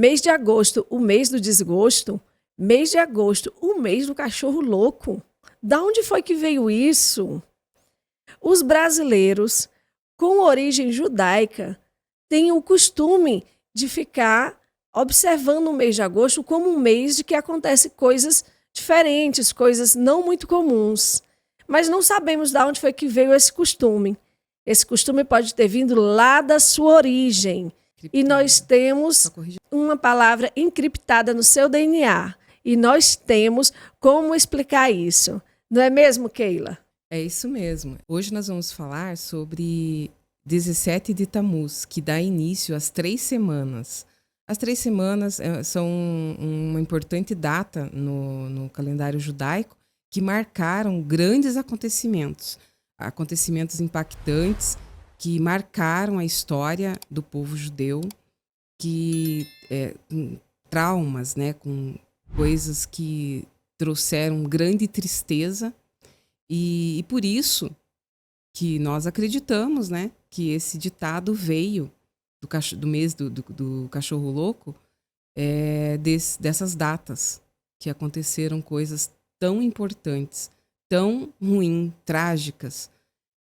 Mês de agosto, o mês do desgosto. Mês de agosto, o mês do cachorro louco. Da onde foi que veio isso? Os brasileiros, com origem judaica, têm o costume de ficar observando o mês de agosto como um mês de que acontecem coisas diferentes, coisas não muito comuns. Mas não sabemos de onde foi que veio esse costume. Esse costume pode ter vindo lá da sua origem. E nós temos uma palavra encriptada no seu DNA. E nós temos como explicar isso. Não é mesmo, Keila? É isso mesmo. Hoje nós vamos falar sobre 17 de Tammuz, que dá início às 3 semanas. As 3 semanas são uma importante data no calendário judaico que marcaram grandes acontecimentos. Acontecimentos impactantes que marcaram a história do povo judeu, com traumas, né, com coisas que trouxeram grande tristeza. E por isso que nós acreditamos, né, que esse ditado veio do mês do cachorro louco, dessas datas que aconteceram coisas tão importantes, tão ruins, trágicas,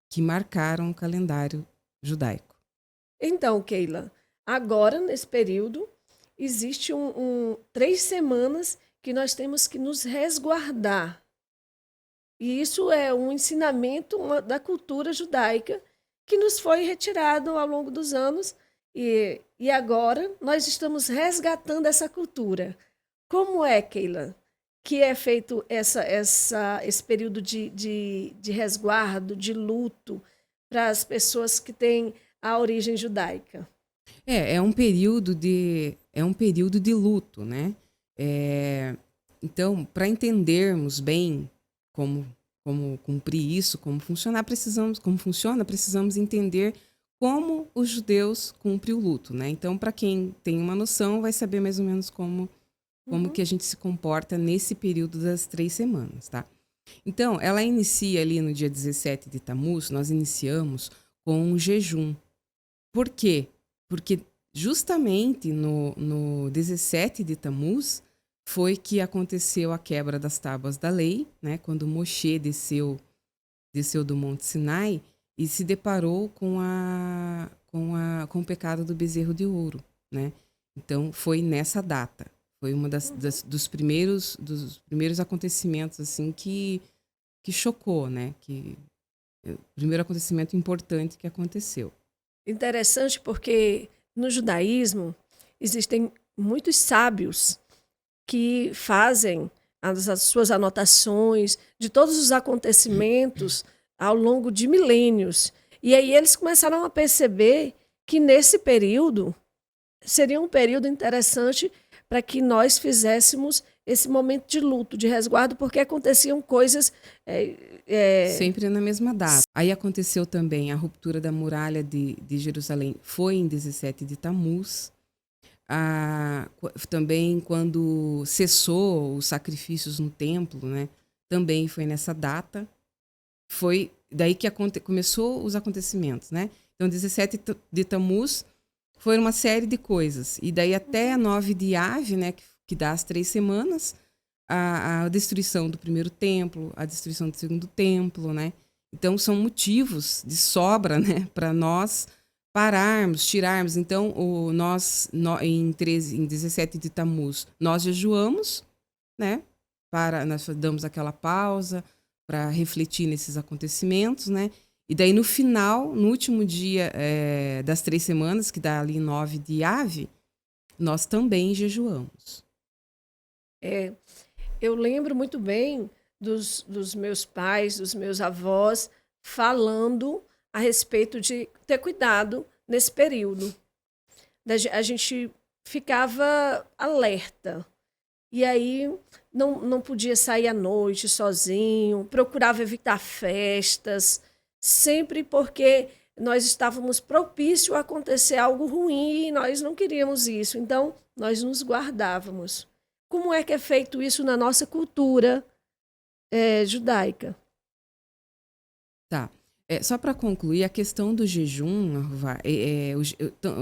que marcaram o calendário judaico. Então, Keila, agora, nesse período, existe 3 semanas que nós temos que nos resguardar. E isso é um ensinamento da cultura judaica que nos foi retirado ao longo dos anos e agora nós estamos resgatando essa cultura. Como é, Keila, que é feito esse período de resguardo, de luto para as pessoas que têm a origem judaica? É um período de luto, né? Então, para entendermos bem como cumprir isso, como funciona, precisamos entender como os judeus cumprem o luto, né? Então, para quem tem uma noção, vai saber mais ou menos como que a gente se comporta nesse período das 3 semanas, tá? Então, ela inicia ali no dia 17 de Tammuz, nós iniciamos com um jejum. Por quê? Porque justamente no 17 de Tammuz foi que aconteceu a quebra das tábuas da lei, né? Quando Moshe desceu do Monte Sinai e se deparou com o pecado do bezerro de ouro, né? Então foi nessa data, foi uma dos primeiros acontecimentos assim que chocou, né? O primeiro acontecimento importante que aconteceu. Interessante porque no judaísmo existem muitos sábios que fazem as suas anotações de todos os acontecimentos ao longo de milênios. E aí eles começaram a perceber que nesse período seria um período interessante para que nós fizéssemos esse momento de luto, de resguardo, porque aconteciam coisas... Sempre na mesma data. Aí aconteceu também a ruptura da muralha de Jerusalém, foi em 17 de Tammuz. Também quando cessou os sacrifícios no templo, né? Também foi nessa data. Foi daí que começou os acontecimentos, né? Então, 17 de Tammuz foi uma série de coisas. E daí até 9 de Av, né? Que dá as 3 semanas, a destruição do primeiro templo, a destruição do segundo templo, né? Então, são motivos de sobra, né? Para nós pararmos, tirarmos. Então, em 17 de Tammuz, nós jejuamos, né? Nós damos aquela pausa para refletir nesses acontecimentos, né? E daí, no final, no último dia das 3 semanas, que dá ali 9 de Av, nós também jejuamos. Eu lembro muito bem dos meus pais, dos meus avós, falando a respeito de ter cuidado nesse período. A gente ficava alerta. E aí não podia sair à noite sozinho, procurava evitar festas, sempre porque nós estávamos propício a acontecer algo ruim e nós não queríamos isso. Então, nós nos guardávamos. Como é que é feito isso na nossa cultura judaica? Tá. Só para concluir, a questão do jejum, Arruvar,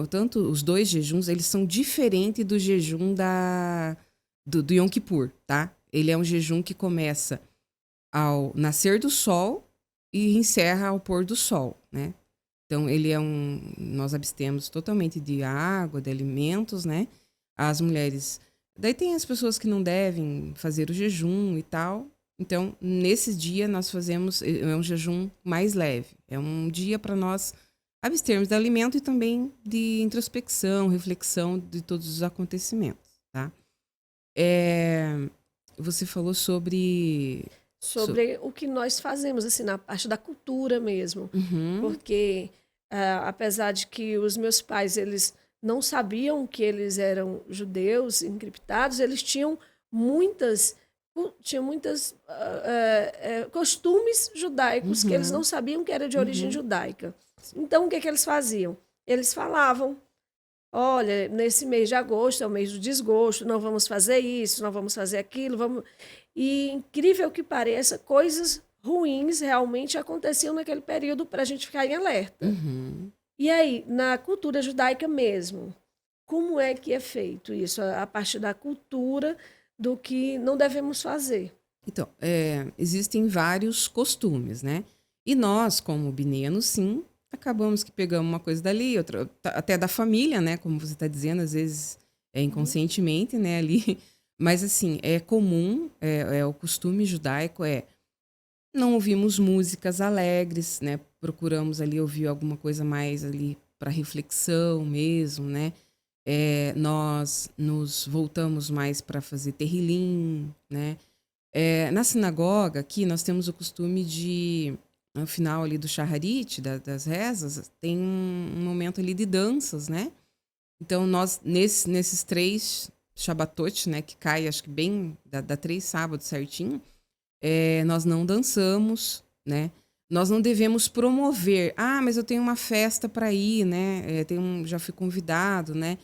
tanto os dois jejuns, eles são diferentes do jejum do Yom Kippur, tá? Ele é um jejum que começa ao nascer do sol e encerra ao pôr do sol, né? Então, nós abstemos totalmente de água, de alimentos, né? As mulheres... Daí tem as pessoas que não devem fazer o jejum e tal. Então, nesse dia, nós fazemos um jejum mais leve. É um dia para nós abstermos de alimento e também de introspecção, reflexão de todos os acontecimentos, tá? Você falou sobre O que nós fazemos, assim, na parte da cultura mesmo. Uhum. Porque, apesar de que os meus pais, eles não sabiam que eles eram judeus encriptados, eles tinham muitas costumes judaicos que eles não sabiam que era de origem judaica. Então, o que eles faziam? Eles falavam, olha, nesse mês de agosto é o mês do desgosto, não vamos fazer isso, não vamos fazer aquilo, vamos... E, incrível que pareça, coisas ruins realmente aconteciam naquele período para a gente ficar em alerta. E aí, na cultura judaica mesmo, como é que é feito isso? A partir da cultura do que não devemos fazer. Então, existem vários costumes, né? E nós, como bineanos, sim, acabamos que pegamos uma coisa dali, outra, até da família, né? Como você está dizendo, às vezes inconscientemente, né? Ali. Mas, assim, é comum, o costume judaico não ouvimos músicas alegres, né? Procuramos ali ouvir alguma coisa mais ali para reflexão mesmo, né? Nós nos voltamos mais para fazer terrilim, né? Na sinagoga aqui nós temos o costume de, no final ali do shaharit, das rezas, tem um momento ali de danças, né? Então nós, nesses 3 Shabbatot, né? Que cai, acho que bem, dá 3 sábados certinho, nós não dançamos, né? Nós não devemos promover. Mas eu tenho uma festa para ir, né? Já fui convidado, né?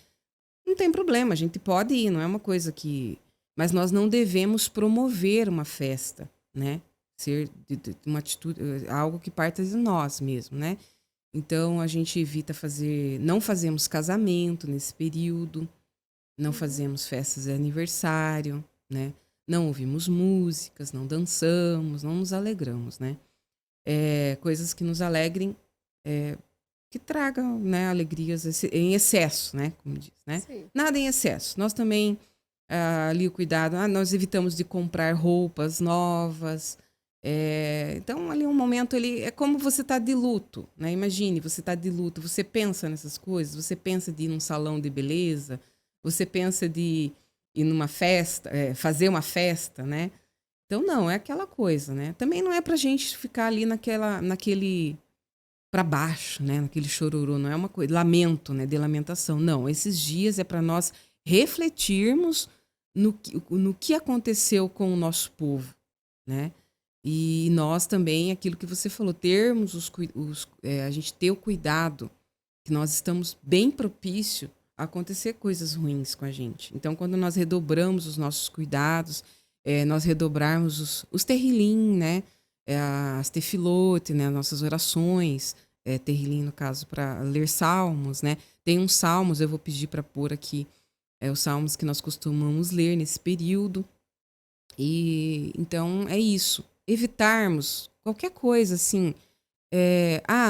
Não tem problema, a gente pode ir, não é uma coisa que... Mas nós não devemos promover uma festa, né? Ser de uma atitude, algo que parta de nós mesmo, né? Então, a gente evita não fazemos casamento nesse período, não fazemos festas de aniversário, né? Não ouvimos músicas, não dançamos, não nos alegramos, né? Coisas que nos alegrem, que tragam, né, alegrias em excesso, né? Como diz, né? Sim. Nada em excesso. Nós também, ali o cuidado, nós evitamos de comprar roupas novas. Então, ali um momento, é como você está de luto, né? Imagine, você está de luto, você pensa nessas coisas, você pensa de ir num salão de beleza, você pensa de ir numa festa, fazer uma festa, né? Então, não, é aquela coisa, né? Também não é pra gente ficar ali naquele para baixo, né? Naquele chororô, não é uma coisa, lamento, né? De lamentação. Não, esses dias é para nós refletirmos no que aconteceu com o nosso povo, né? E nós também, aquilo que você falou, termos a gente ter o cuidado, que nós estamos bem propício a acontecer coisas ruins com a gente. Então, quando nós redobramos os nossos cuidados, nós redobrarmos os terrilim, né? As tefilote, né? Nossas orações, terrilim, no caso, para ler salmos, né? Tem uns salmos, eu vou pedir para pôr aqui, os salmos que nós costumamos ler nesse período. E então é isso. Evitarmos qualquer coisa assim.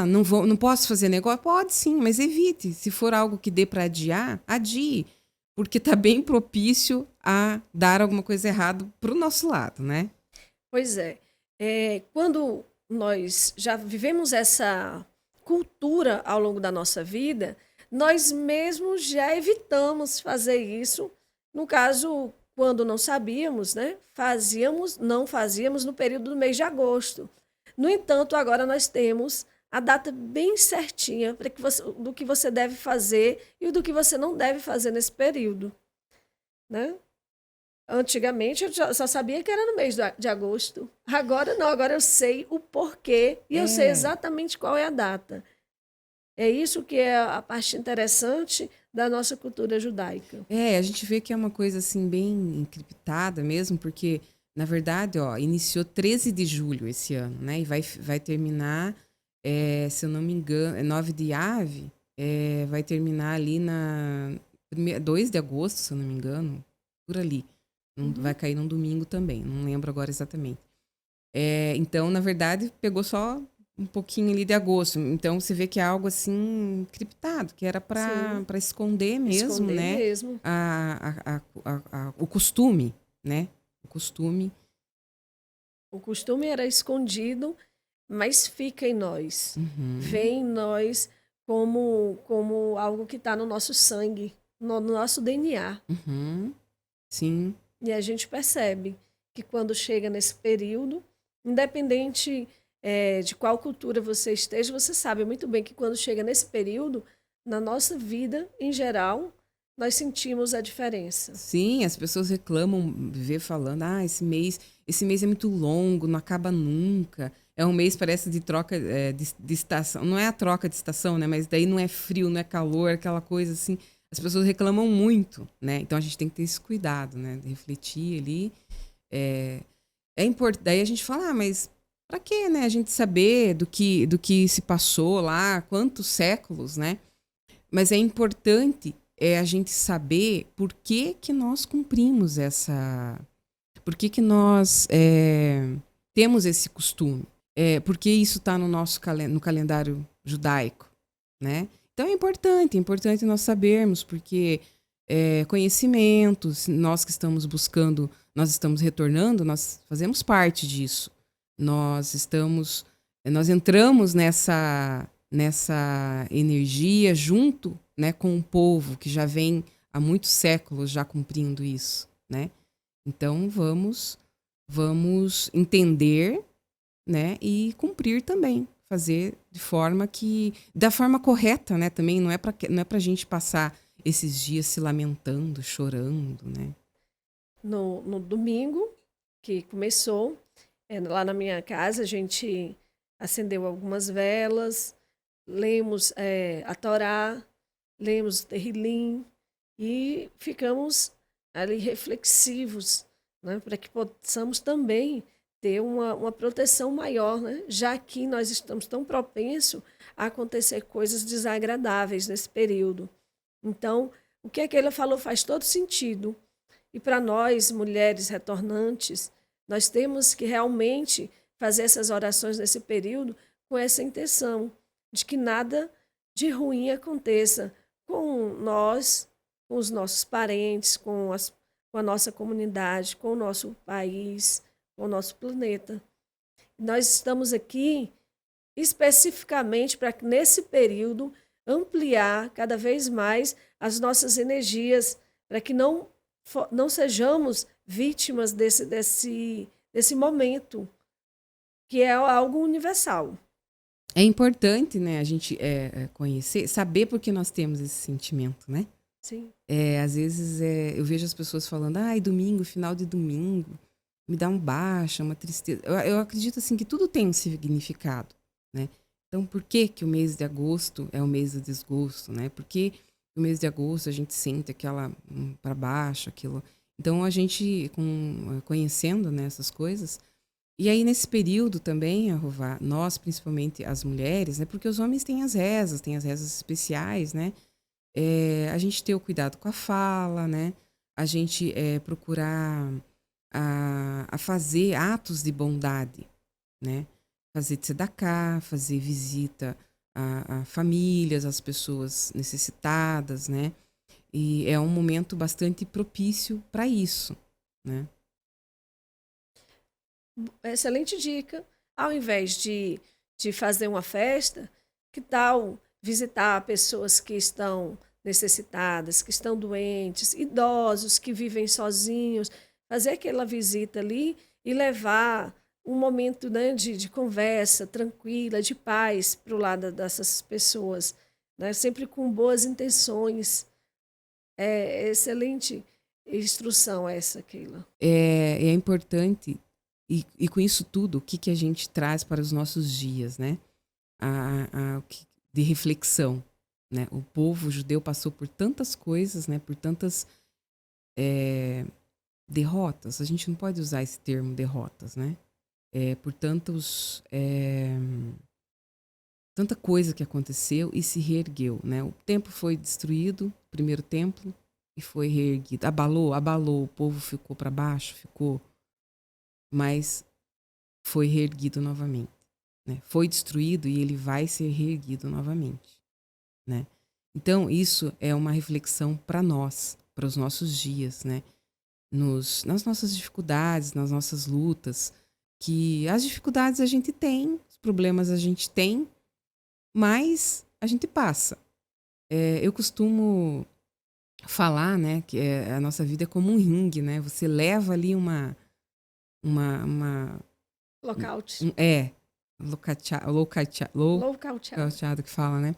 Não posso fazer negócio? Pode sim, mas evite. Se for algo que dê para adiar, adie. Porque está bem propício a dar alguma coisa errada para o nosso lado, né? Pois é. Quando nós já vivemos essa cultura ao longo da nossa vida, nós mesmos já evitamos fazer isso. No caso, quando não sabíamos, né? Não fazíamos no período do mês de agosto. No entanto, agora nós temos a data bem certinha do que você deve fazer e do que você não deve fazer nesse período, né? Antigamente eu só sabia que era no mês de agosto. Agora não, agora eu sei o porquê e eu sei exatamente qual é a data. É isso que é a parte interessante da nossa cultura judaica. A gente vê que é uma coisa assim bem encriptada mesmo, porque na verdade, iniciou 13 de julho esse ano, né? E vai terminar Se eu não me engano, é 9 de Ave, vai terminar ali na 2 de agosto, se eu não me engano, por ali. Vai cair num domingo também, não lembro agora exatamente. Então, na verdade, pegou só um pouquinho ali de agosto. Então, você vê que é algo assim criptado, que era Sim, para esconder mesmo, esconder né? mesmo. O costume, né? O costume. O costume era escondido, mas fica em nós. Uhum, Vem em nós como algo que está no nosso sangue, no nosso DNA. uhum, sim, E a gente percebe que quando chega nesse período, independente de qual cultura você esteja, você sabe muito bem que quando chega nesse período, na nossa vida em geral, nós sentimos a diferença. sim. As pessoas reclamam, vê falando, esse mês é muito longo, não acaba nunca. É um mês, parece, de troca de estação. Não é a troca de estação, né? Mas daí não é frio, não é calor, aquela coisa assim. As pessoas reclamam muito, né? Então a gente tem que ter esse cuidado, né? De refletir ali. É, importante. Daí a gente fala, mas pra quê, né? A gente saber do que se passou lá, quantos séculos, né? Mas é importante a gente saber por que que nós cumprimos por que que nós temos esse costume, porque isso está no nosso no calendário judaico, né? Então é importante nós sabermos, porque conhecimentos, nós que estamos buscando, nós estamos retornando, nós fazemos parte disso. Nós entramos nessa energia junto, né, com o povo que já vem há muitos séculos já cumprindo isso, né? Então vamos entender, né, e cumprir também, fazer da forma correta, né? Também não é para gente passar esses dias se lamentando, chorando, né? No domingo, que começou, lá na minha casa, a gente acendeu algumas velas, lemos a Torá, lemos o Terrilim e ficamos ali reflexivos, né, para que possamos também ter uma proteção maior, né, já que nós estamos tão propensos a acontecer coisas desagradáveis nesse período. Então, o que a Keila falou faz todo sentido. E para nós, mulheres retornantes, nós temos que realmente fazer essas orações nesse período com essa intenção de que nada de ruim aconteça com nós, com os nossos parentes, com a nossa comunidade, com o nosso país, com o nosso planeta. Nós estamos aqui especificamente para que nesse período ampliar cada vez mais as nossas energias, para que não sejamos vítimas desse momento, que é algo universal. É importante, né, a gente conhecer, saber por que nós temos esse sentimento, né? Sim. Às vezes eu vejo as pessoas falando, domingo, final de domingo, me dá um baixa, uma tristeza. Eu acredito assim que tudo tem um significado, né? Então, por que que o mês de agosto é o mês do desgosto, né? Por que o mês de agosto a gente sente aquela para baixo, aquilo. Então, a gente conhecendo, né, essas coisas. E aí, nesse período também, Arruvá, nós, principalmente as mulheres, né? Porque os homens têm as rezas especiais, né? A gente ter o cuidado com a fala, né? A gente procurar a fazer atos de bondade, né? Fazer tzedaká, fazer visita a famílias, às pessoas necessitadas, né? E é um momento bastante propício para isso, né? Excelente dica. Ao invés de fazer uma festa, que tal visitar pessoas que estão necessitadas, que estão doentes, idosos que vivem sozinhos, fazer aquela visita ali e levar um momento, né, de conversa tranquila, de paz para o lado dessas pessoas, né? Sempre com boas intenções. É excelente instrução essa, Keila. É importante, e com isso tudo, o que, que a gente traz para os nossos dias, né? De reflexão, né? O povo judeu passou por tantas coisas, né? Por tantas derrotas. A gente não pode usar esse termo derrotas, né? Por tantos tanta coisa que aconteceu e se reergueu, né? O templo foi destruído, o primeiro templo, e foi reerguido. Abalou, o povo ficou para baixo, mas foi reerguido novamente, né? Foi destruído e ele vai ser reerguido novamente, né? Então, isso é uma reflexão para nós, para os nossos dias, né? Nas nossas dificuldades, nas nossas lutas, que as dificuldades a gente tem, os problemas a gente tem, mas a gente passa. Eu costumo falar, né, que a nossa vida é como um ringue, né? Você leva ali uma Lockout. Lockoutado. Lockoutado que fala, né?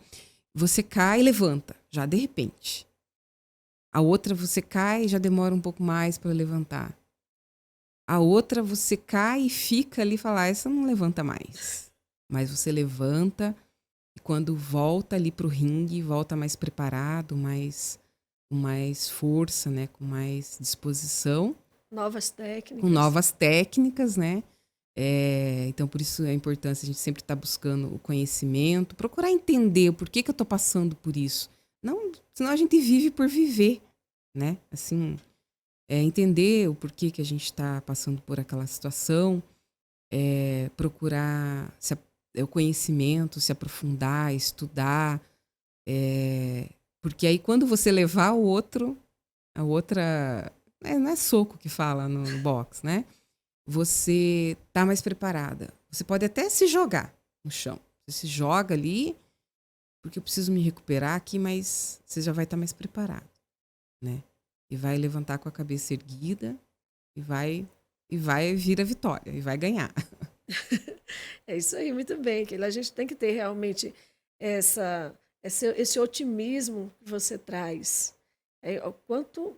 Você cai e levanta, já de repente. A outra você cai e já demora um pouco mais para levantar. A outra você cai e fica ali e fala, essa não levanta mais. Mas você levanta e quando volta ali pro ringue, volta mais preparado, com mais força, né? Com mais disposição. Novas técnicas. Com novas técnicas, né? Então, por isso a importância, a gente sempre estar buscando o conhecimento, procurar entender o porquê que eu estou passando por isso. Não, senão a gente vive por viver, né? Assim, entender o porquê que a gente está passando por aquela situação, procurar o conhecimento, se aprofundar, estudar, porque aí quando você levar o outro, a outra, não é soco que fala no boxe, né? Você tá mais preparada. Você pode até se jogar no chão. Você se joga ali, porque eu preciso me recuperar aqui, mas você já vai estar mais preparado, né? E vai levantar com a cabeça erguida e vai vir a vitória, e vai ganhar. É isso aí, muito bem, Keila. A gente tem que ter realmente esse otimismo que você traz. O quanto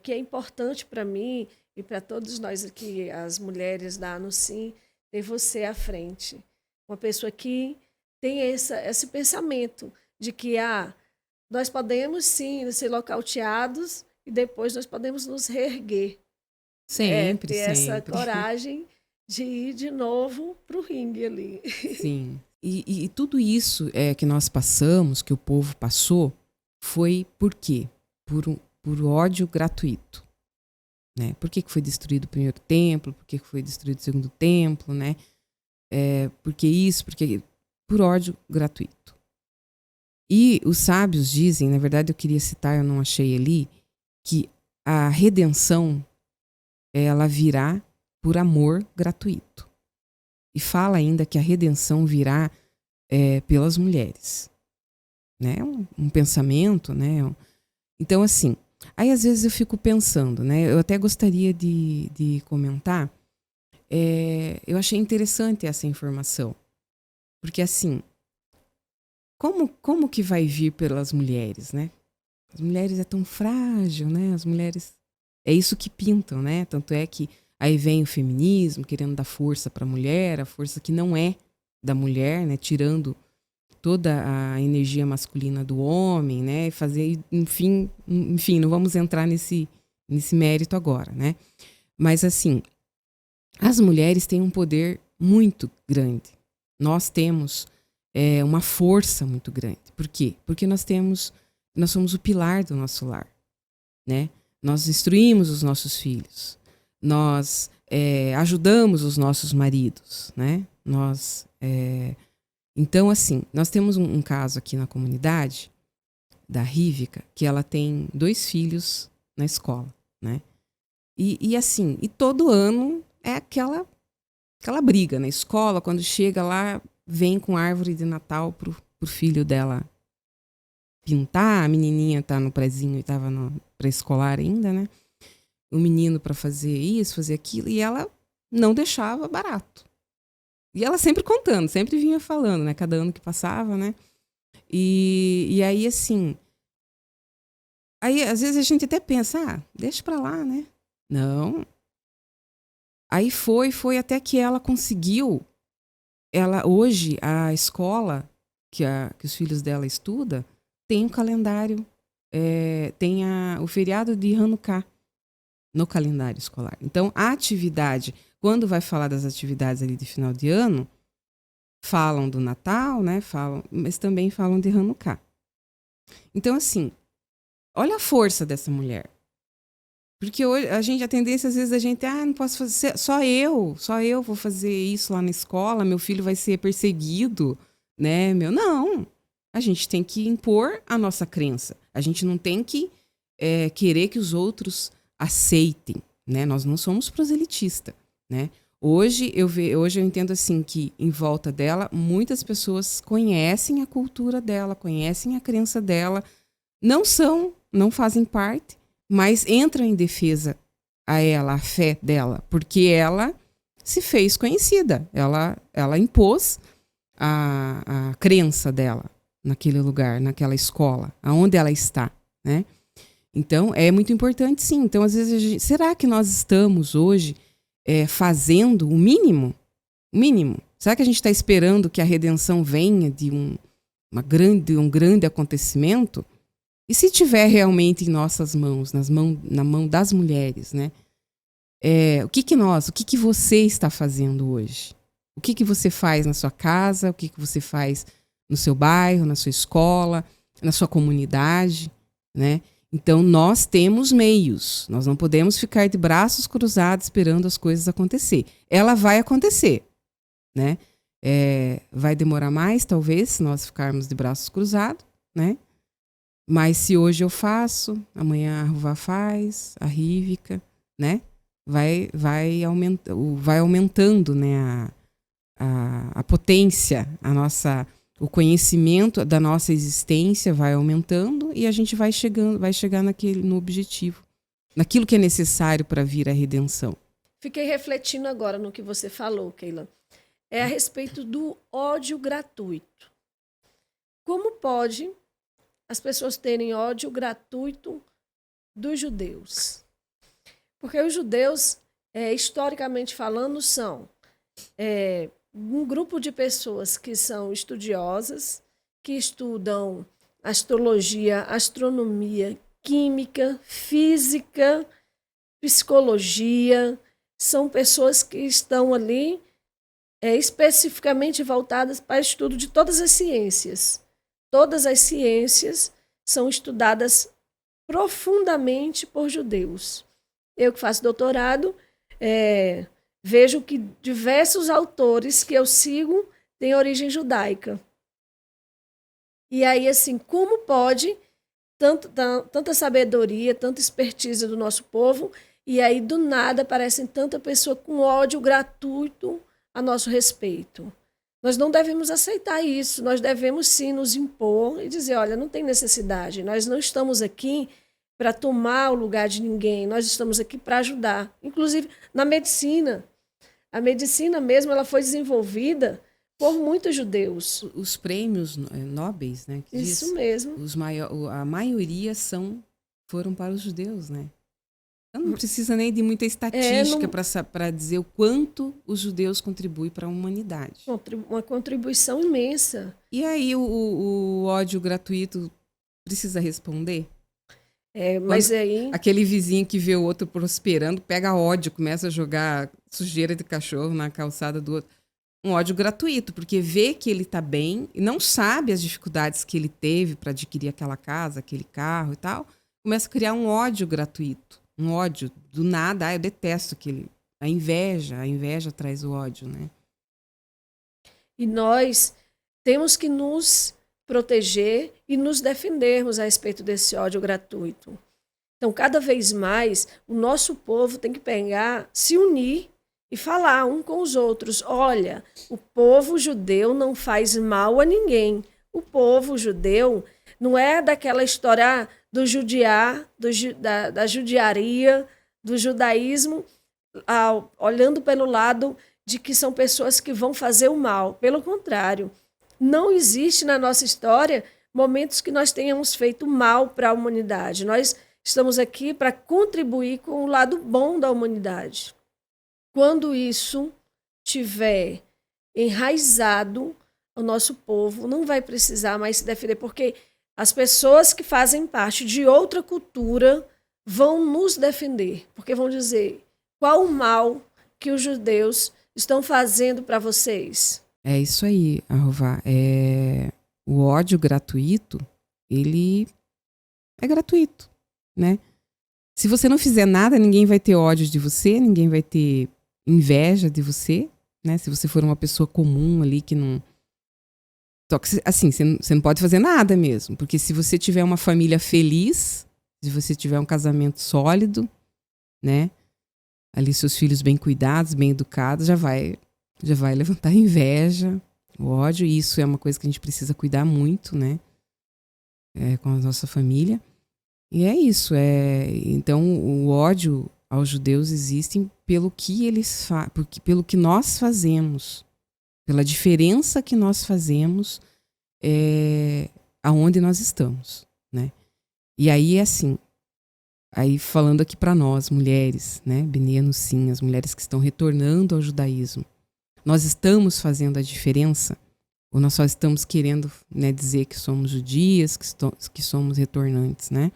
que é importante para mim e para todos nós aqui, as mulheres da Anusim, ter você à frente. Uma pessoa que tem esse pensamento de que nós podemos sim ser nocauteados e depois nós podemos nos reerguer. Sempre, ter essa sempre. coragem de ir de novo para o ringue ali. Sim. E tudo isso que nós passamos, que o povo passou, foi por quê? Por ódio gratuito. Né? Por que foi destruído o primeiro templo? Por que foi destruído o segundo templo? Né? Porque isso, por ódio gratuito. E os sábios dizem, na verdade eu queria citar, eu não achei ali, que a redenção ela virá por amor gratuito. E fala ainda que a redenção virá pelas mulheres. Né? Um pensamento, né? Então, assim, aí às vezes eu fico pensando, né? Eu até gostaria de comentar. Eu achei interessante essa informação. Porque, assim, como que vai vir pelas mulheres, né? As mulheres é tão frágil, né? As mulheres... É isso que pintam, né? Tanto é que aí vem o feminismo, querendo dar força para a mulher, a força que não é da mulher, né? Tirando toda a energia masculina do homem, né? Fazer, enfim, não vamos entrar nesse mérito agora, né? Mas, assim, as mulheres têm um poder muito grande. Nós temos uma força muito grande. Por quê? Porque nós somos o pilar do nosso lar, né? Nós instruímos os nossos filhos. Nós ajudamos os nossos maridos, né? Então, assim, nós temos um caso aqui na comunidade da Rívica, que ela tem 2 filhos na escola, né? E assim, e todo ano é aquela briga na escola, quando chega lá, vem com árvore de Natal pro filho dela pintar, a menininha tá no prézinho e tava no pré-escolar ainda, né? O menino para fazer isso, fazer aquilo, e ela não deixava barato. E ela sempre contando, sempre vinha falando, né? Cada ano que passava, né? E aí, assim... Aí, às vezes, a gente até pensa, deixa pra lá, né? Não. Aí foi até que ela conseguiu... Hoje, a escola que os filhos dela estudam tem um calendário, tem o feriado de Hanukkah no calendário escolar. Então, a atividade, quando vai falar das atividades ali de final de ano, falam do Natal, né? Falam, mas também falam de Hanukkah. Então, assim, olha a força dessa mulher. Porque hoje a tendência, às vezes, a gente, não posso fazer, só eu vou fazer isso lá na escola, meu filho vai ser perseguido, né? Não, a gente tem que impor a nossa crença. A gente não tem que querer que os outros aceitem, né? Nós não somos proselitistas, né? Hoje eu entendo assim que em volta dela muitas pessoas conhecem a cultura dela, conhecem a crença dela, não fazem parte, mas entram em defesa a ela, a fé dela, porque ela se fez conhecida, ela impôs a crença dela naquele lugar, naquela escola, aonde ela está, né? Então, é muito importante, sim. Então, às vezes, será que nós estamos hoje fazendo o mínimo? O mínimo. Será que a gente está esperando que a redenção venha de um grande acontecimento? E se tiver realmente em nossas mãos, na mão das mulheres, né? O que você está fazendo hoje? O que você faz na sua casa? O que você faz no seu bairro, na sua escola, na sua comunidade, né? Então, nós temos meios. Nós não podemos ficar de braços cruzados esperando as coisas acontecer. Ela vai acontecer, né? Vai demorar mais, talvez, se nós ficarmos de braços cruzados, né? Mas se hoje eu faço, amanhã a Ruvá faz, a Rívica, né? Vai aumentando, né? A potência, o conhecimento da nossa existência vai aumentando e a gente vai chegar no objetivo, naquilo que é necessário para vir a redenção. Fiquei refletindo agora no que você falou, Keila. É a respeito do ódio gratuito. Como pode as pessoas terem ódio gratuito dos judeus? Porque os judeus, historicamente falando, são um grupo de pessoas que são estudiosas, que estudam astrologia, astronomia, química, física, psicologia. São pessoas que estão ali especificamente voltadas para o estudo de todas as ciências. Todas as ciências são estudadas profundamente por judeus. Eu que faço doutorado, vejo que diversos autores que eu sigo têm origem judaica. E aí, assim, como pode tanta sabedoria, tanta expertise do nosso povo, e aí, do nada, aparecem tanta pessoa com ódio gratuito a nosso respeito? Nós não devemos aceitar isso, nós devemos sim nos impor e dizer, olha, não tem necessidade, nós não estamos aqui para tomar o lugar de ninguém, nós estamos aqui para ajudar. Inclusive, na medicina. A medicina mesmo ela foi desenvolvida por muitos judeus. Os prêmios nobres, né? Isso mesmo. A maioria foram para os judeus, né? Então não precisa nem de muita estatística para dizer o quanto os judeus contribuem para a humanidade. Uma contribuição imensa. E aí o ódio gratuito precisa responder? Mas aí... Aquele vizinho que vê o outro prosperando, pega ódio, começa a jogar sujeira de cachorro na calçada do outro. Um ódio gratuito, porque vê que ele está bem e não sabe as dificuldades que ele teve para adquirir aquela casa, aquele carro e tal. Começa a criar um ódio gratuito. Um ódio do nada. Eu detesto aquele... A inveja traz o ódio, né? E nós temos que nos proteger e nos defendermos a respeito desse ódio gratuito. Então, cada vez mais, o nosso povo tem que se unir e falar um com os outros. Olha, o povo judeu não faz mal a ninguém. O povo judeu não é daquela história do judiar, da judiaria, do judaísmo, olhando pelo lado de que são pessoas que vão fazer o mal. Pelo contrário, não existe na nossa história momentos que nós tenhamos feito mal para a humanidade. Nós estamos aqui para contribuir com o lado bom da humanidade. Quando isso tiver enraizado, o nosso povo não vai precisar mais se defender, porque as pessoas que fazem parte de outra cultura vão nos defender, porque vão dizer qual o mal que os judeus estão fazendo para vocês. É isso aí, Arrová. O ódio gratuito, ele é gratuito, né? Se você não fizer nada, ninguém vai ter ódio de você, ninguém vai ter inveja de você, né? Se você for uma pessoa comum ali que não... Só que, assim, você não pode fazer nada mesmo. Porque se você tiver uma família feliz, se você tiver um casamento sólido, né? Ali seus filhos bem cuidados, bem educados, já vai levantar inveja, o ódio. E isso é uma coisa que a gente precisa cuidar muito, né? Com a nossa família. E é isso. Então, o ódio aos judeus existe pelo que pelo que nós fazemos, pela diferença que nós fazemos aonde nós estamos, né? E aí é assim, aí falando aqui para nós, mulheres, né? Beniano, sim, as mulheres que estão retornando ao judaísmo, nós estamos fazendo a diferença? Ou nós só estamos querendo, né, dizer que somos judias, que somos retornantes, né?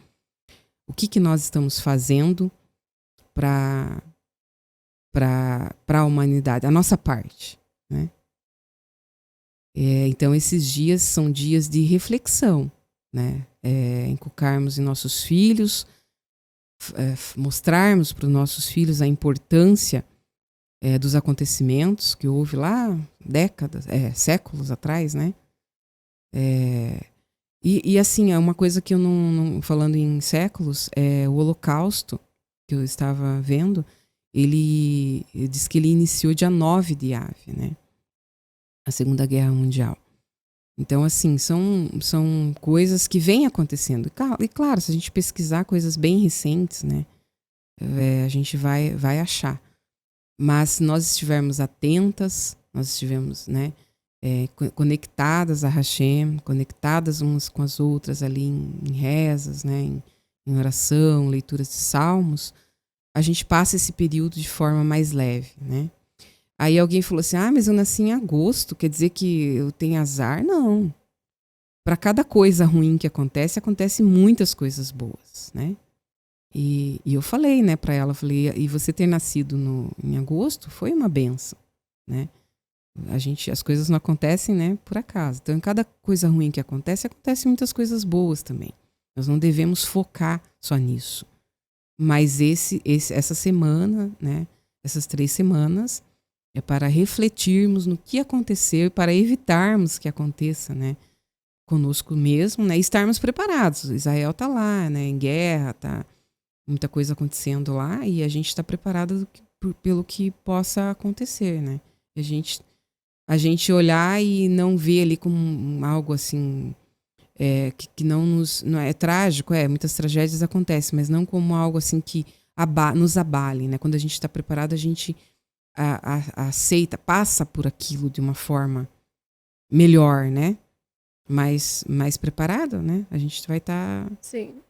O que nós estamos fazendo para a humanidade, a nossa parte, né? Então, esses dias são dias de reflexão, né? Inculcarmos em nossos filhos, mostrarmos para os nossos filhos a importância dos acontecimentos que houve lá décadas, séculos atrás, né? E assim, é uma coisa que eu não falando em séculos, o Holocausto, que eu estava vendo, ele diz que ele iniciou dia 9 de Av, né? A Segunda Guerra Mundial. Então, assim, são coisas que vêm acontecendo. E claro, se a gente pesquisar coisas bem recentes, né? A gente vai achar. Mas se nós estivermos atentas, nós estivermos, né? Conectadas a Hashem, conectadas umas com as outras ali em rezas, né? Em oração, leituras de salmos, a gente passa esse período de forma mais leve, né? Aí alguém falou assim, mas eu nasci em agosto, quer dizer que eu tenho azar? Não. Para cada coisa ruim que acontece muitas coisas boas, né? E eu falei, né, para ela, falei, e você ter nascido em agosto foi uma benção, né? As coisas não acontecem, né, por acaso. Então, em cada coisa ruim que acontecem muitas coisas boas também. Nós não devemos focar só nisso. Mas essa semana, né, essas 3 semanas, é para refletirmos no que aconteceu e para evitarmos que aconteça, né, conosco mesmo, né, e estarmos preparados. Israel está lá, né, em guerra, tá muita coisa acontecendo lá e a gente está preparado pelo que possa acontecer, né? A gente olhar e não ver ali como algo assim que não é trágico, muitas tragédias acontecem, mas não como algo assim que nos abale, né? Quando a gente está preparado, a gente aceita, passa por aquilo de uma forma melhor, né? Mais preparado, né? A gente vai estar... Sim.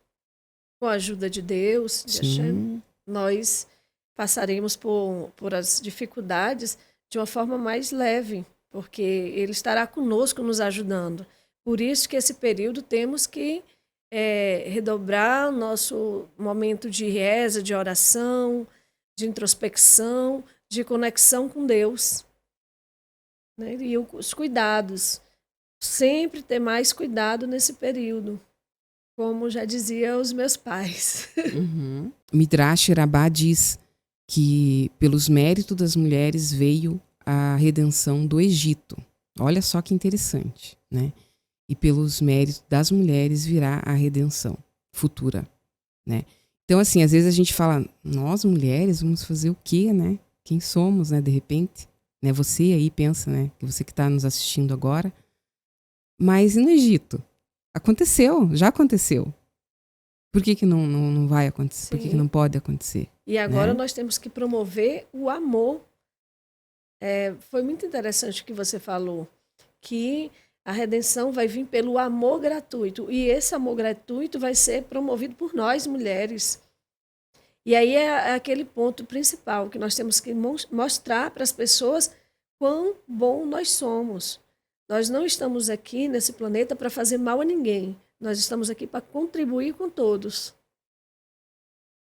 Com a ajuda de Deus, de Hashem, nós passaremos por as dificuldades de uma forma mais leve, porque Ele estará conosco nos ajudando. Por isso que esse período temos que redobrar o nosso momento de reza, de oração, de introspecção, de conexão com Deus. Né? E os cuidados. Sempre ter mais cuidado nesse período. Como já dizia os meus pais. Uhum. Midrash Rabbah diz que pelos méritos das mulheres veio a redenção do Egito. Olha só que interessante, né? E pelos méritos das mulheres virá a redenção futura, né? Então, assim, às vezes a gente fala, nós mulheres vamos fazer o quê, né? Quem somos, né? De repente, né? Você aí pensa, né? Que você que está nos assistindo agora. Mas e no Egito? Aconteceu, já aconteceu. Por que não vai acontecer? Sim. Por que não pode acontecer? E agora, né? Nós temos que promover o amor. Foi muito interessante o que você falou, que a redenção vai vir pelo amor gratuito. E esse amor gratuito vai ser promovido por nós, mulheres. E aí é aquele ponto principal, que nós temos que mostrar para as pessoas quão bom nós somos. Nós não estamos aqui nesse planeta para fazer mal a ninguém. Nós estamos aqui para contribuir com todos.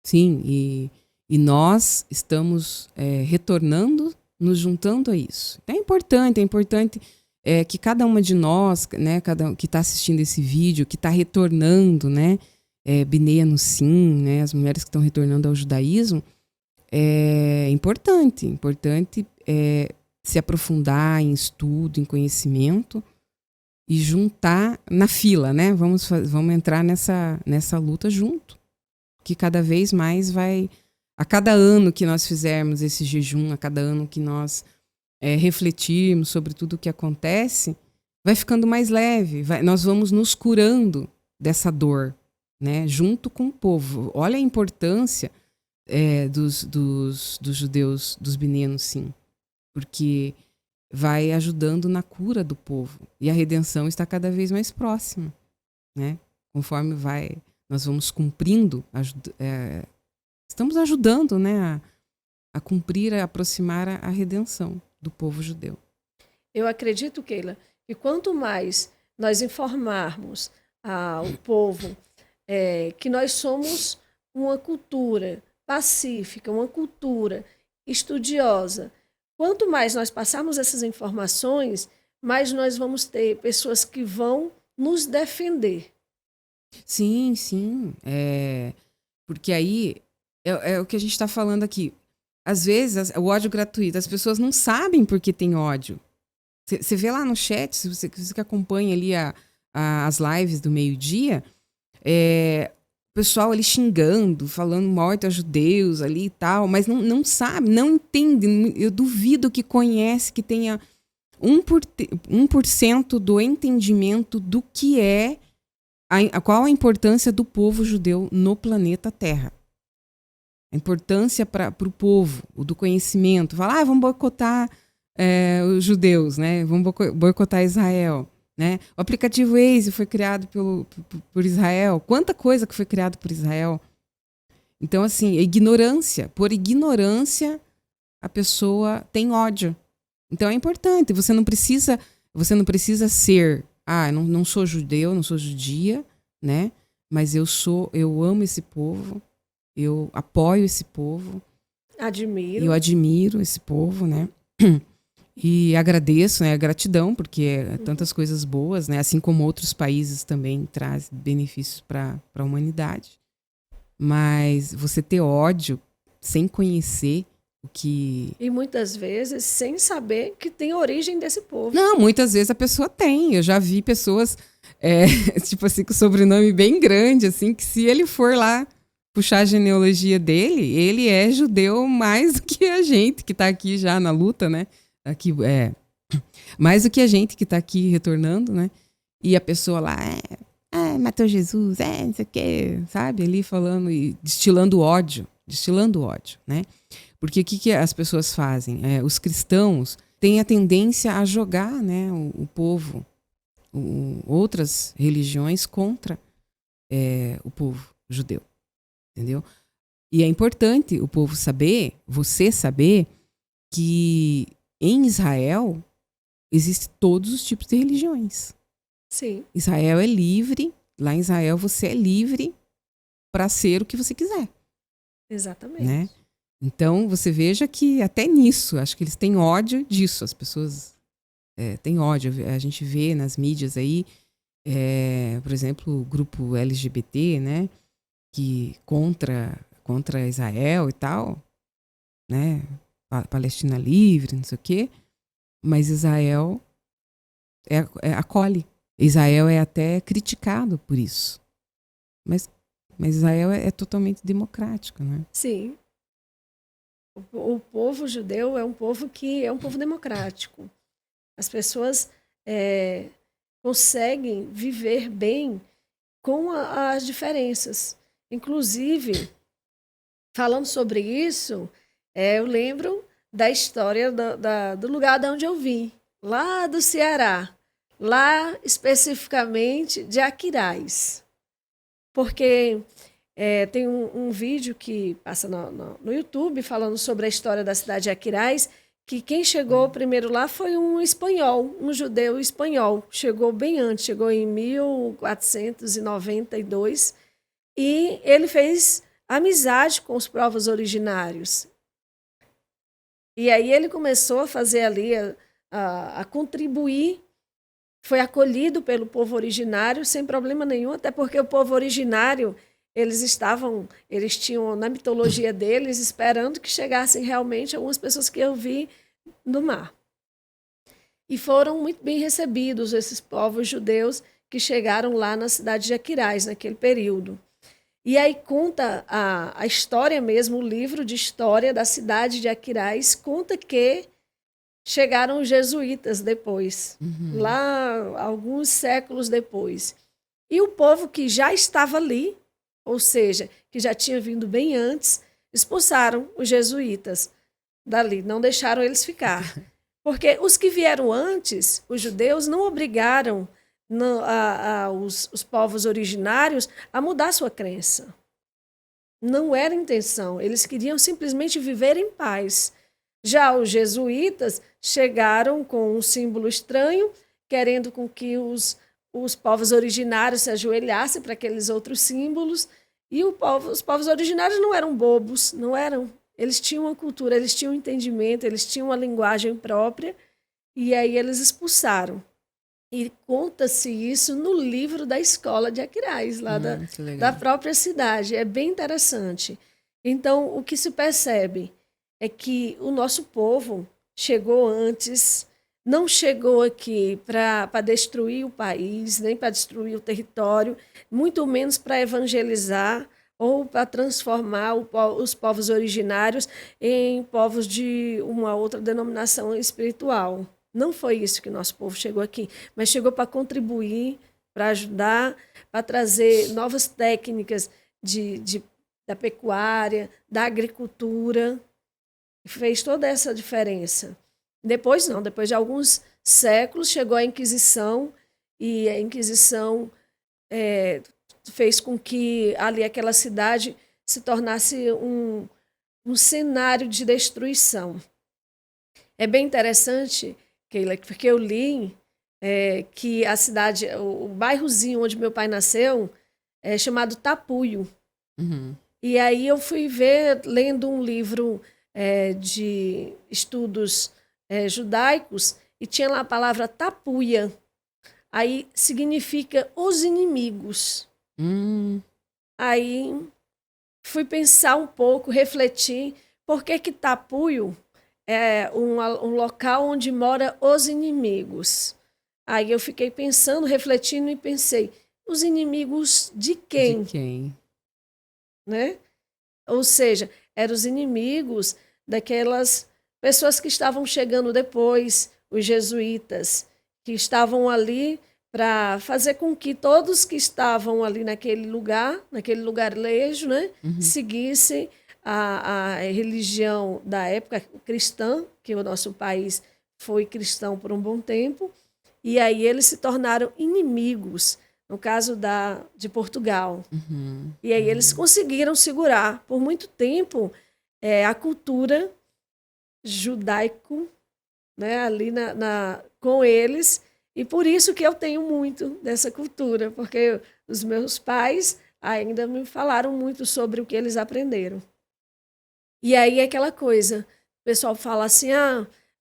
Sim, e nós estamos retornando, nos juntando a isso. Então é importante que cada uma de nós, né, que está assistindo esse vídeo, que está retornando, né, Bnei Anussim, né, as mulheres que estão retornando ao judaísmo, é importante se aprofundar em estudo, em conhecimento e juntar na fila, né? Vamos entrar nessa luta junto, que cada vez mais a cada ano que nós fizermos esse jejum, a cada ano que nós refletirmos sobre tudo o que acontece, vai ficando mais leve, nós vamos nos curando dessa dor, né? Junto com o povo. Olha a importância dos judeus, dos Bnei Anussim, porque vai ajudando na cura do povo. E a redenção está cada vez mais próxima, né? Conforme nós vamos cumprindo, estamos ajudando, né, a cumprir, a aproximar a redenção do povo judeu. Eu acredito, Keila, que quanto mais nós informarmos ao povo que nós somos uma cultura pacífica, uma cultura estudiosa, quanto mais nós passarmos essas informações, mais nós vamos ter pessoas que vão nos defender. Sim, sim. Porque aí é o que a gente está falando aqui. Às vezes, o ódio gratuito, as pessoas não sabem por que tem ódio. Você vê lá no chat, se você que acompanha ali as lives do meio-dia, o pessoal ali xingando, falando morte aos judeus ali e tal, mas não sabe, não entende. Eu duvido que conhece, que tenha 1% do entendimento do que qual a importância do povo judeu no planeta Terra. A importância para o povo, do conhecimento. Falar, vamos boicotar os judeus, né? Vamos boicotar Israel. Né? O aplicativo Waze foi criado por Israel. Quanta coisa que foi criada por Israel. Então, assim, por ignorância, a pessoa tem ódio. Então é importante. Você não precisa ser, não sou judeu, não sou judia, né? Mas eu amo esse povo, eu apoio esse povo. Eu admiro esse povo, né? E agradeço, né? A gratidão, porque tantas coisas boas, né? Assim como outros países também traz benefícios para a humanidade. Mas você ter ódio sem conhecer o que... E muitas vezes sem saber que tem origem desse povo. Não, muitas vezes a pessoa tem. Eu já vi pessoas, tipo assim, com sobrenome bem grande, assim, que se ele for lá puxar a genealogia dele, ele é judeu mais do que a gente que está aqui já na luta, né? Aqui, mais do que a gente que está aqui retornando, né? E a pessoa lá, matou Jesus, não sei o quê, sabe? Ali falando e destilando ódio, né? Porque o que as pessoas fazem? Os cristãos têm a tendência a jogar, né, o povo, outras religiões contra o povo judeu, entendeu? E é importante o povo saber, você saber, que em Israel existem todos os tipos de religiões. Sim. Israel é livre, lá em Israel você é livre para ser o que você quiser. Exatamente. Né? Então, você veja que até nisso, acho que eles têm ódio disso. As pessoas têm ódio. A gente vê nas mídias aí, por exemplo, o grupo LGBT, né? Que contra Israel e tal, né? Palestina livre, não sei o quê. Mas Israel acolhe. Israel é até criticado por isso. Mas Israel é totalmente democrático, né? Sim. O povo judeu é um povo que é um povo democrático. As pessoas conseguem viver bem com as diferenças. Inclusive, falando sobre isso, eu lembro da história do lugar de onde eu vim, lá do Ceará, lá especificamente de Aquiraz. Porque tem um vídeo que passa no YouTube falando sobre a história da cidade de Aquiraz, que quem chegou primeiro lá foi um espanhol, um judeu espanhol. Chegou bem antes, chegou em 1492, e ele fez amizade com os povos originários. E aí ele começou a fazer ali, a contribuir, foi acolhido pelo povo originário sem problema nenhum, até porque o povo originário, eles tinham na mitologia deles, esperando que chegassem realmente algumas pessoas que iam vir do mar. E foram muito bem recebidos esses povos judeus que chegaram lá na cidade de Aquiraz, naquele período. E aí conta a história mesmo, o livro de história da cidade de Aquiraz, conta que chegaram os jesuítas depois, lá alguns séculos depois. E o povo que já estava ali, ou seja, que já tinha vindo bem antes, expulsaram os jesuítas dali, não deixaram eles ficar. Porque os que vieram antes, os judeus, não obrigaram os povos originários a mudar sua crença. Não era intenção, eles queriam simplesmente viver em paz. Já os jesuítas chegaram com um símbolo estranho, querendo com que os povos originários se ajoelhassem para aqueles outros símbolos, e os povos originários não eram bobos, não eram. Eles tinham uma cultura, eles tinham um entendimento, eles tinham uma linguagem própria, e aí eles expulsaram. E conta-se isso no livro da escola de Aquiraz, lá da própria cidade. É bem interessante. Então, o que se percebe é que o nosso povo chegou antes, não chegou aqui para destruir o país, nem para destruir o território, muito menos para evangelizar ou para transformar os povos originários em povos de uma outra denominação espiritual. Não foi isso que o nosso povo chegou aqui, mas chegou para contribuir, para ajudar, para trazer novas técnicas da pecuária, da agricultura. Fez toda essa diferença. Depois não, depois de alguns séculos chegou a Inquisição, e a Inquisição fez com que ali aquela cidade se tornasse um cenário de destruição. É bem interessante, Keila, porque eu li que a cidade, o bairrozinho onde meu pai nasceu, é chamado Tapuio. E aí eu fui ver, lendo um livro de estudos judaicos, e tinha lá a palavra tapuia. Aí significa os inimigos. Aí fui pensar um pouco, refletir, por que Tapuio é um local onde moram os inimigos. Aí eu fiquei pensando, refletindo e pensei, os inimigos de quem? De quem? Né? Ou seja, eram os inimigos daquelas pessoas que estavam chegando depois, os jesuítas, que estavam ali para fazer com que todos que estavam ali naquele lugarlejo, né, seguissem a religião da época cristã, que o nosso país foi cristão por um bom tempo, e aí eles se tornaram inimigos, no caso de Portugal. E aí eles conseguiram segurar por muito tempo a cultura judaico, né, ali com eles, e por isso que eu tenho muito dessa cultura, porque os meus pais ainda me falaram muito sobre o que eles aprenderam. E aí é aquela coisa, o pessoal fala assim,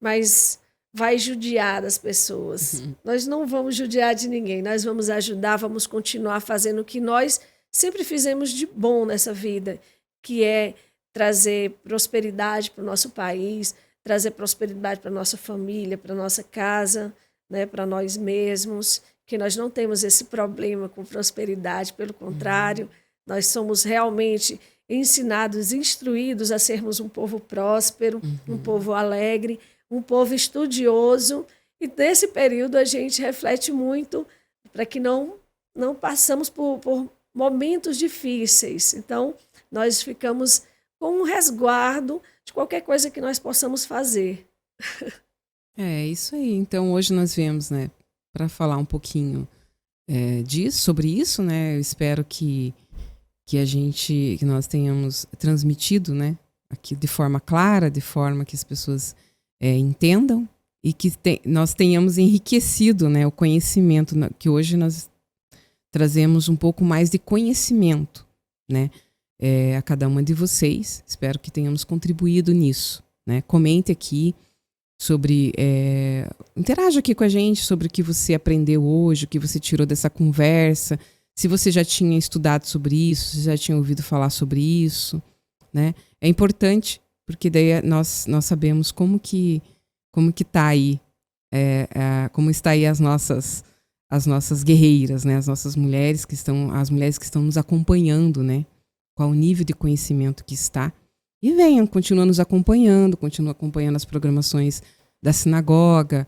mas vai judiar das pessoas. Nós não vamos judiar de ninguém, nós vamos ajudar, vamos continuar fazendo o que nós sempre fizemos de bom nessa vida, que é trazer prosperidade para o nosso país, trazer prosperidade para a nossa família, para a nossa casa, né, para nós mesmos, que nós não temos esse problema com prosperidade, pelo contrário, nós somos realmente ensinados, instruídos a sermos um povo próspero, um povo alegre, um povo estudioso, e nesse período a gente reflete muito para que não passamos por momentos difíceis. Então, nós ficamos com um resguardo de qualquer coisa que nós possamos fazer. É isso aí. Então, hoje nós viemos, né, para falar um pouquinho sobre isso, né? Eu espero que nós tenhamos transmitido, né, aqui de forma clara, de forma que as pessoas entendam, e que nós tenhamos enriquecido, né, o conhecimento, que hoje nós trazemos um pouco mais de conhecimento, né, a cada uma de vocês. Espero que tenhamos contribuído nisso, né? Comente aqui sobre... interaja aqui com a gente sobre o que você aprendeu hoje, o que você tirou dessa conversa. Se você já tinha estudado sobre isso, se já tinha ouvido falar sobre isso, né? É importante, porque daí nós sabemos como que tá aí, como está aí as nossas guerreiras, né? As nossas mulheres as mulheres que estão nos acompanhando, né? Qual o nível de conhecimento que está. E continua nos acompanhando, continua acompanhando as programações da sinagoga,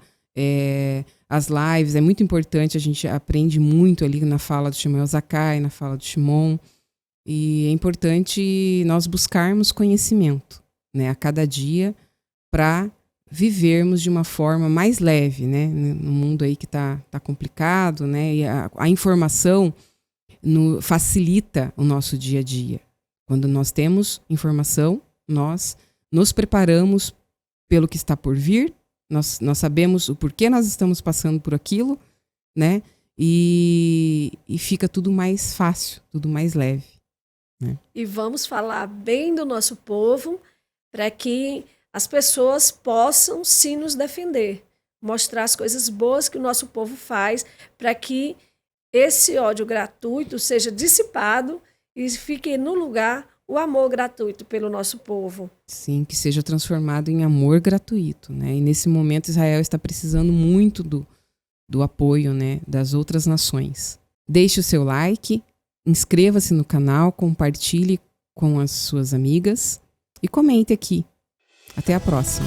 as lives. É muito importante, a gente aprende muito ali na fala do Shmuel Zakai, na fala do Shimon. E é importante nós buscarmos conhecimento, né, a cada dia, para vivermos de uma forma mais leve, né, no mundo aí que tá complicado, né, e a informação facilita o nosso dia a dia. Quando nós temos informação, nós nos preparamos pelo que está por vir, nós sabemos o porquê nós estamos passando por aquilo, né, e fica tudo mais fácil, tudo mais leve. Né? E vamos falar bem do nosso povo para que as pessoas possam sim nos defender, mostrar as coisas boas que o nosso povo faz para que esse ódio gratuito seja dissipado e fique no lugar o amor gratuito pelo nosso povo. Sim, que seja transformado em amor gratuito, né? E nesse momento Israel está precisando muito do apoio, né, das outras nações. Deixe o seu like, inscreva-se no canal, compartilhe com as suas amigas e comente aqui. Até a próxima.